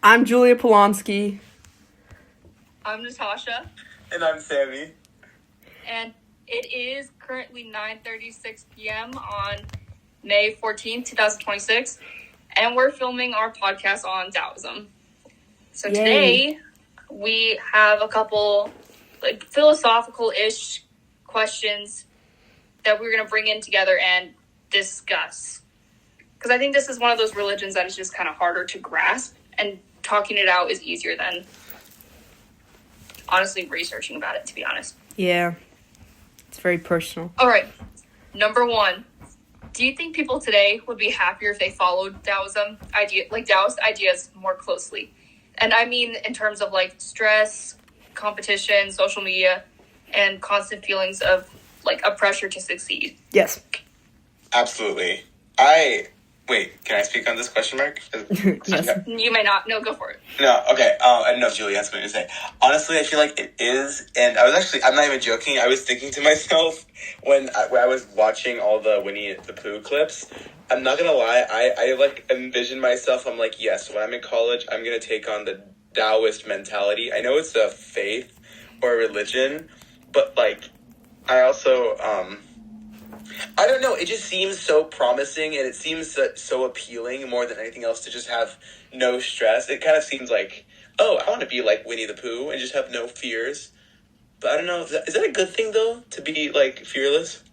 I'm Julia Polonsky. I'm Natasha. And I'm Sammy. And it is currently 9:36 p.m. on May 14th, 2026. And we're filming our podcast on Taoism. So Yay. Today, we have a couple philosophical-ish questions that we're going to bring in together and discuss. Because I think this is one of those religions that is just kind of harder to grasp, and talking it out is easier than honestly researching about it, to be honest. Yeah. It's very personal. All right. Number one. Do you think people today would be happier if they followed Taoist ideas more closely? And I mean in terms of like stress, competition, social media, and constant feelings of like a pressure to succeed. Yes. Absolutely. Wait, can I speak on this question mark? Yes. No. You may not. No, go for it. No, okay. I don't know if Julie has something to say. Honestly, I feel like it is, and I'm not even joking. I was thinking to myself when I was watching all the Winnie the Pooh clips. I'm not gonna lie. I like envision myself. I'm like, yes, when I'm in college, I'm gonna take on the Taoist mentality. I know it's a faith or a religion, but like, I also I don't know. It just seems so promising, and it seems so appealing more than anything else to just have no stress. It kind of seems like, oh, I want to be like Winnie the Pooh and just have no fears. But I don't know. Is that a good thing, though, to be, like, fearless?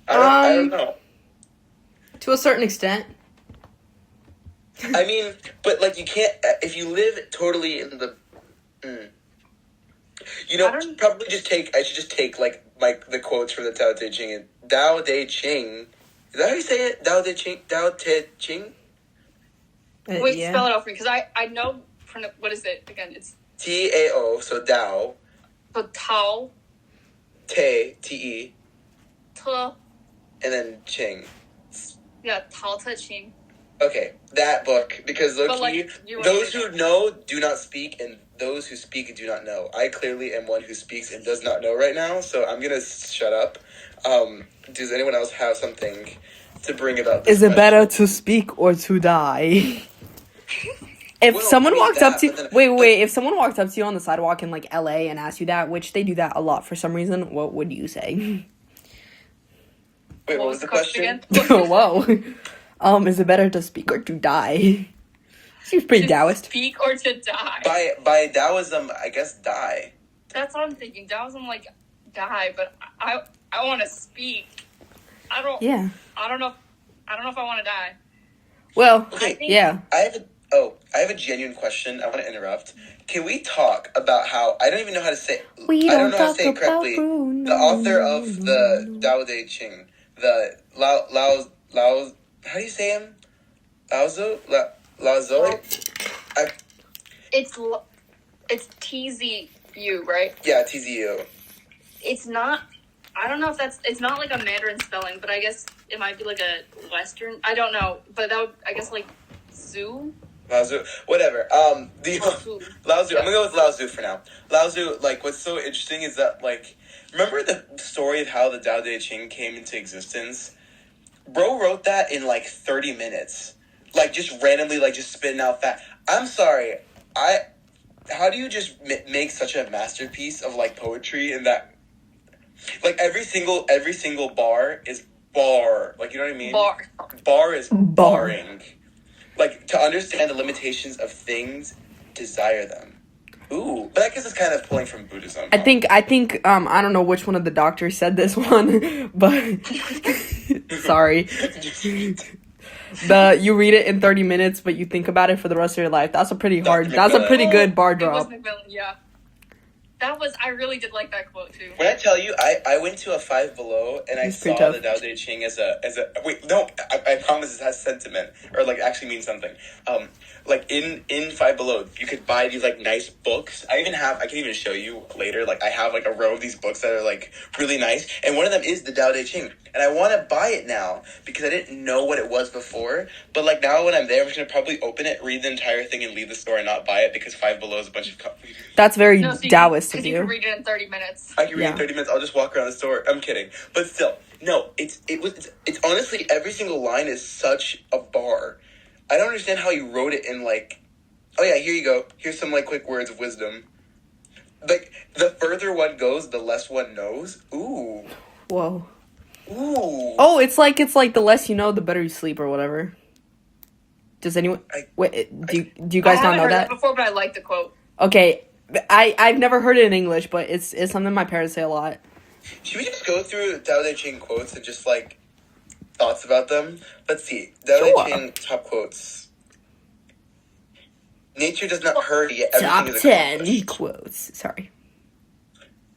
I don't know. To a certain extent. I mean, but, like, you can't... If you live totally in the... You know, probably I should just take, like the quotes from the Tao Te Ching. And Tao Te Ching. Is that how you say it? Tao Te Ching? Tao Te Ching? Wait, yeah. spell it out for me, because I know... What is it? Again, it's... Tao, so Tao. So Tao. Te, Te. Te. And then Ching. Yeah, Tao Te Ching. Okay, that book. Because low-key, those who know do not speak, and those who speak do not know. I clearly am one who speaks and does not know right now, so I'm gonna shut up. Does anyone else have something to bring about this Is it question? better to speak or to die? If someone walked up to if someone walked up to you on the sidewalk in like LA and asked you that, which they do that a lot for some reason, what would you say? Wait, what was the question? Whoa. Is it better to speak or to die? Seems pretty Taoist. Speak or to die. By Taoism, I guess die. That's what I'm thinking. Taoism, like, die, but I want to speak. I don't know. I don't know if I want to die. Well, okay, yeah. I have a genuine question. I want to interrupt. Can we talk about how I don't even know how to say it correctly. The author of the Tao Te Ching, the Lao how do you say him? Laozi? It's TZU, right? Yeah, TZU. It's not. I don't know if it's not like a Mandarin spelling, but I guess it might be like a Western. I don't know, but that would, I guess, like Zoo. Laozi, whatever. Lao Tzu. Yeah. I'm gonna go with Lao Tzu for now. Lao Tzu, like, what's so interesting is that, like, remember the story of how the Tao Te Ching came into existence? Bro wrote that in, like, 30 minutes. Like, just randomly, like, just spitting out fat. I'm sorry. How do you just make such a masterpiece of, like, poetry in that? Like, every single bar is bar. Like, you know what I mean? Bar is barring. Like, to understand the limitations of things, desire them. Ooh, but I guess it's kind of pulling from Buddhism. I think I don't know which one of the doctors said this one, but sorry. You read it in 30 minutes, but you think about it for the rest of your life. That's a pretty good bar drop. Yeah. I really did like that quote too. When I tell you, I went to a Five Below and I saw the Tao Te Ching as a wait, no, I promise it has sentiment, or like actually means something. Like in Five Below, you could buy these like nice books. I can even show you later. Like I have like a row of these books that are like really nice, and one of them is the Tao Te Ching, and I want to buy it now because I didn't know what it was before. But like now when I'm there, I'm just gonna probably open it, read the entire thing, and leave the store and not buy it because Five Below is a bunch of copies. That's very Taoist of you. You can read it in 30 minutes. I can read it in 30 minutes. I'll just walk around the store. I'm kidding, but still, no. It's honestly every single line is such a bar. I don't understand how he wrote it in, like, oh yeah, here you go. Here's some, like, quick words of wisdom. Like, the further one goes, the less one knows. Ooh. Whoa. Ooh. Oh, it's like the less you know, the better you sleep or whatever. Does anyone... do you guys not know that? I haven't heard that before, but I like the quote. Okay. I've never heard it in English, but it's something my parents say a lot. Should we just go through Tao Te Ching quotes and just, like, thoughts about them? Let's see. Tao Te Ching top quotes. Nature does not hurry, yet everything is accomplished. Top 10 quotes. Sorry.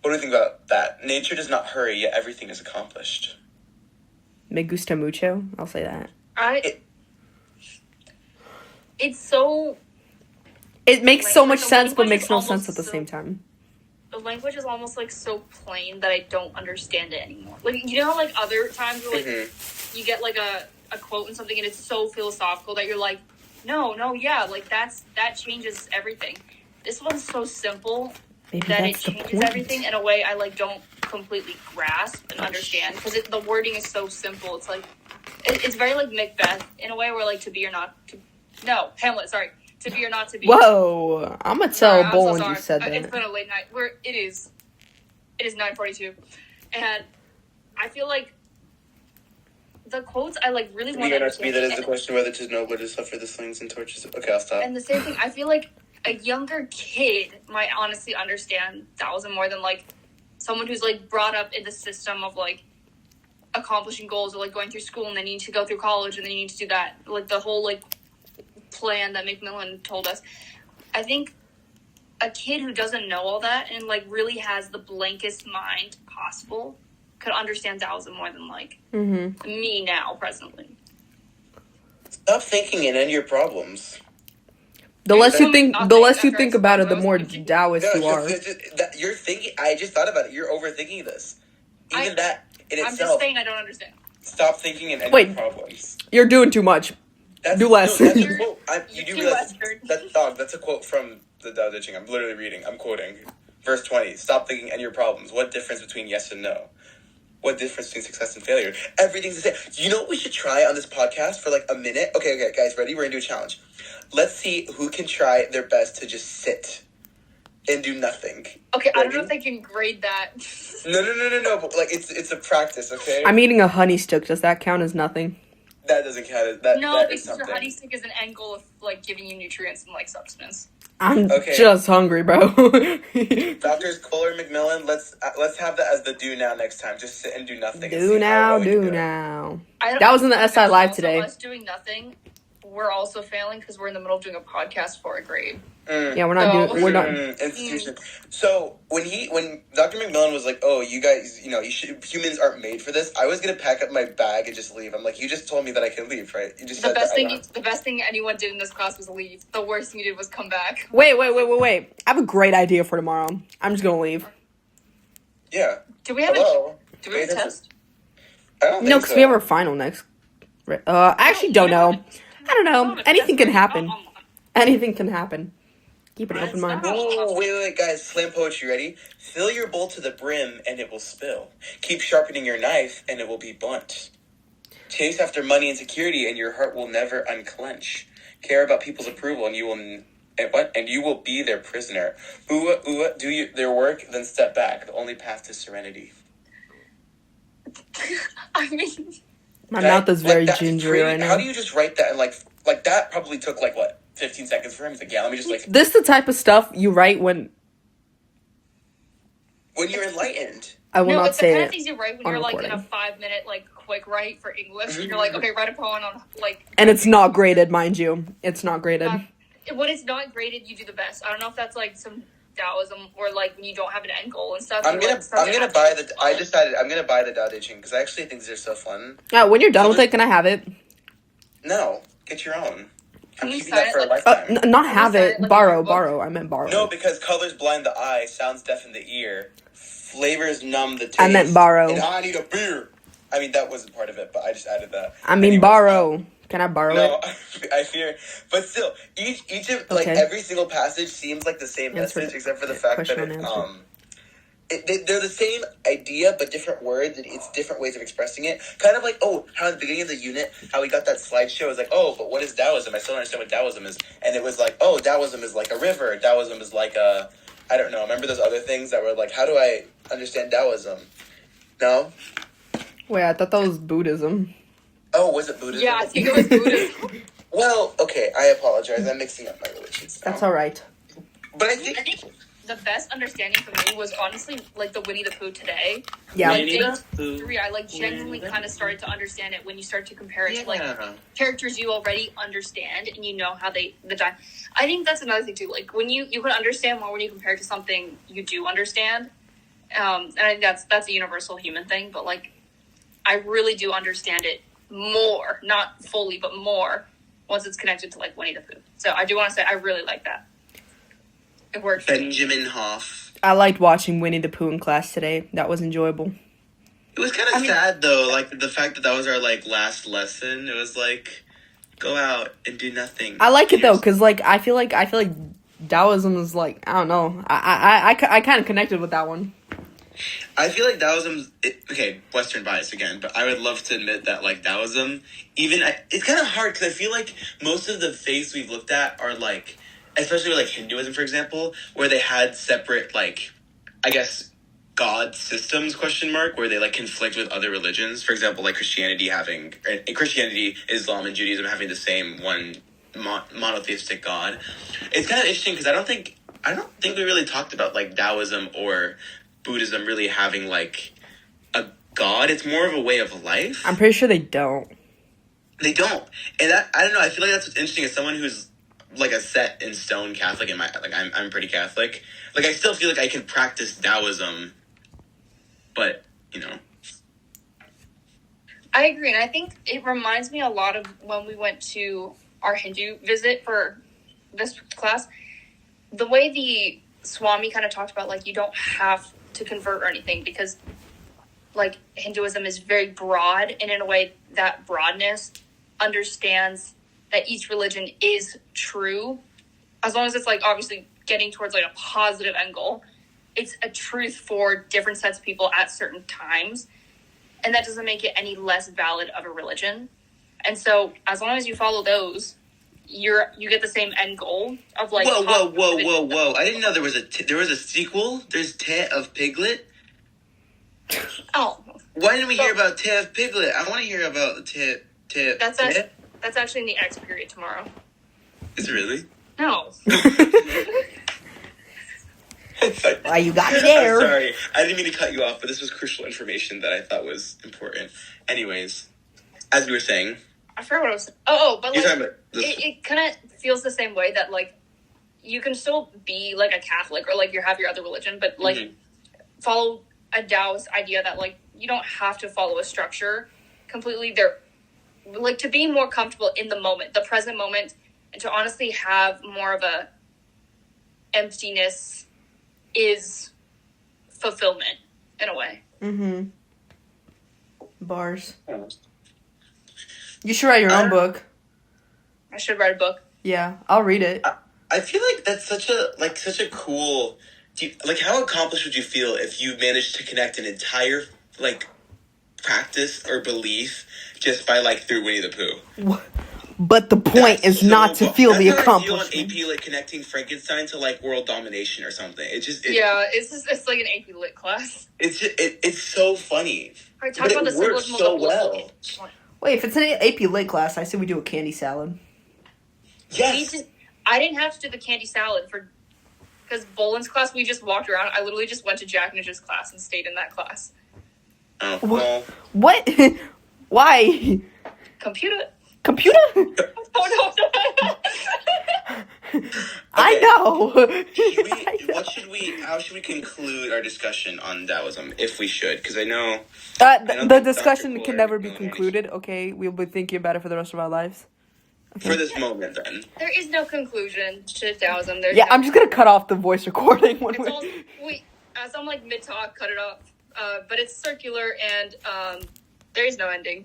What do you think about that? Nature does not hurry, yet everything is accomplished. Me gusta mucho. I'll say that. It's so... It makes so much sense, but makes no sense at the same time. The language is almost, like, so plain that I don't understand it anymore. Like, you know how, like, other times where, like, you get, like, a quote and something and it's so philosophical that you're like, no, yeah, like, that changes everything. This one's so simple that it changes everything in a way I, like, don't completely grasp and understand. Because the wording is so simple. It's, like, it's very, like, Macbeth in a way where, like, to be or not to... No, Hamlet, sorry. To be or not to be. Whoa, I'm gonna tell Bull when you said that. It's been a late night. It is 9:42, and I feel like the quotes I like really want to understand. That is the question whether to know where to suffer the slings and torches. Okay, I'll stop. And the same thing, I feel like a younger kid might honestly understand Taoism more than like someone who's like brought up in the system of like accomplishing goals or like going through school and then you need to go through college and then you need to do that. Like the whole like plan that Macmillan told us. I think a kid who doesn't know all that and like really has the blankest mind possible could understand Taoism more than like me now presently. Stop thinking and end your problems. The less you think about it, the more Taoist you are. You're thinking. I just thought about it. You're overthinking this. Even that in itself. I'm just saying I don't understand. Stop thinking and end your problems. You're doing too much. Do less. No, that's a quote. You do realize that's a quote from the Tao Te Ching. I'm literally reading. I'm quoting. Verse 20. Stop thinking and your problems. What difference between yes and no? What difference between success and failure? Everything's the same. You know what we should try on this podcast for like a minute? Okay, guys, ready? We're going to do a challenge. Let's see who can try their best to just sit and do nothing. Okay, ready? I don't know if they can grade that. No. But like it's a practice, okay? I'm eating a honey stick. Does that count as nothing? That doesn't count. No, because your honey stick is an end goal of like giving you nutrients and like substance. I'm just hungry, bro. Doctors Kohler, Macmillan, let's have that as the do now next time. Just sit and do nothing. Do now. That was in the SI Live today. Us doing nothing, we're also failing because we're in the middle of doing a podcast for a grade. Yeah, we're not. Institution. So when Dr. Macmillan was like, "Oh, you guys, humans aren't made for this," I was gonna pack up my bag and just leave. I'm like, "You just told me that I can leave, right?" You just the best thing anyone did in this class was leave. The worst thing you did was come back. Wait! I have a great idea for tomorrow. I'm just gonna leave. Yeah. Do we have a test? I don't think no, because we have our final next. I actually don't know. I don't know. Anything can happen. Anything can happen. Keep an open mind. Oh, wait, guys. Slam poetry, ready? Fill your bowl to the brim, and it will spill. Keep sharpening your knife, and it will be blunt. Chase after money and security, and your heart will never unclench. Care about people's approval, and you will be their prisoner. Do their work, then step back. The only path to serenity. I mean, my mouth is very gingery right now. How do you just write that? And like that probably took like what? 15 seconds for him. He's like, yeah, let me just like... This the type of stuff you write when you're enlightened. I will not say it. No, it's the kind of things you write when you're like in a 5-minute like quick write for English. And you're like, okay, write a poem on like... And it's not graded, mind you. It's not graded. When it's not graded, you do the best. I don't know if that's like some Taoism or like when you don't have an end goal and stuff. I'm gonna buy the... I decided I'm gonna buy the Tao Te Ching because I actually think they're so fun. Yeah, when you're done with it, can I have it? No, get your own. Can we keeping that for a lifetime. Not have it. Borrow. I meant borrow. No, because colors blind the eye, sounds deafen the ear, flavors numb the taste. I meant borrow. And I need a beer. I mean, that wasn't part of it, but I just added that. I mean, borrow. Can I borrow it? No, I fear. But still, each of, like, every single passage seems like the same message, except for the fact that they're the same idea, but different words, and it's different ways of expressing it. Kind of like, how at the beginning of the unit, how we got that slideshow, it was like, but what is Taoism? I still don't understand what Taoism is. And it was like, Taoism is like a river. Taoism is like I don't know. Remember those other things that were like, how do I understand Taoism? No? Wait, I thought that was Buddhism. Oh, was it Buddhism? Yeah, I think it was Buddhism. Well, okay, I apologize. I'm mixing up my religions. That's all right. But I think the best understanding for me was honestly like the Winnie the Pooh today. Yeah. Like day 3, I like genuinely kind of started to understand it when you start to compare it to like characters you already understand and you know how the time. I think that's another thing too. Like when you can understand more when you compare it to something you do understand. And I think that's a universal human thing. But like, I really do understand it more, not fully, but more once it's connected to like Winnie the Pooh. So I do want to say I really like that. It worked. Benjamin Hoff. I liked watching Winnie the Pooh in class today. That was enjoyable. It was kind of sad though, like the fact that was our like last lesson. It was like, go out and do nothing. I like it though, because like I feel like Taoism is like, I don't know. I kind of connected with that one. I feel like Taoism, Western bias again, but I would love to admit that like Taoism, it's kind of hard because I feel like most of the faiths we've looked at are like, especially with like Hinduism, for example, where they had separate like, I guess, God systems, where they like conflict with other religions. For example, like Christianity, Islam, and Judaism having the same one monotheistic God. It's kind of interesting because I don't think we really talked about like Taoism or Buddhism really having like a God. It's more of a way of life. I'm pretty sure they don't. They don't, and I don't know. I feel like that's what's interesting as someone who's like a set in stone Catholic. I'm pretty Catholic. Like I still feel like I can practice Taoism, but you know. I agree, and I think it reminds me a lot of when we went to our Hindu visit for this class. The way the Swami kind of talked about, like, you don't have to convert or anything because, like, Hinduism is very broad, and in a way that broadness understands that each religion is true, as long as it's, like, obviously getting towards, like, a positive end goal. It's a truth for different sets of people at certain times, and that doesn't make it any less valid of a religion. And so, as long as you follow those, you get the same end goal of like. Whoa! I didn't know there was a sequel. There's Tet of Piglet. Oh. Why didn't we hear about Tet of Piglet? I want to hear about the Tet. That's actually in the X period tomorrow. Is it really? No. Why you got me there? I'm sorry, I didn't mean to cut you off, but this was crucial information that I thought was important. Anyways, as we were saying. I forgot what I was. But like, it kind of feels the same way that like you can still be like a Catholic or like you have your other religion, but like follow a Taoist idea that like you don't have to follow a structure completely. They're like to be more comfortable in the moment, the present moment, and to honestly have more of a emptiness is fulfillment in a way. Bars. You should write your own book. I should write a book. Yeah, I'll read it. I feel like that's such a cool. How accomplished would you feel if you managed to connect an entire like practice or belief just by like through Winnie the Pooh? But the point is not to feel the accomplishment. That's how I feel on AP like connecting Frankenstein to like world domination or something. It's like an AP Lit class. It's so funny. I talk about the symbolism so of the well. Wait, if it's an AP Lit class, I say we do a candy salad. Yes. I didn't have to do the candy salad because Boland's class, we just walked around. I literally just went to Jack Ninja's class and stayed in that class. Oh, well. What? Why? Computer? Oh, no. I know. How should we conclude our discussion on Taoism, if we should? Because I know... the discussion can never be concluded, okay? We'll be thinking about it for the rest of our lives. Okay. For this moment, then. There is no conclusion to Taoism. I'm just going to cut off the voice recording. As I'm like mid-talk, cut it off. But it's circular and there is no ending.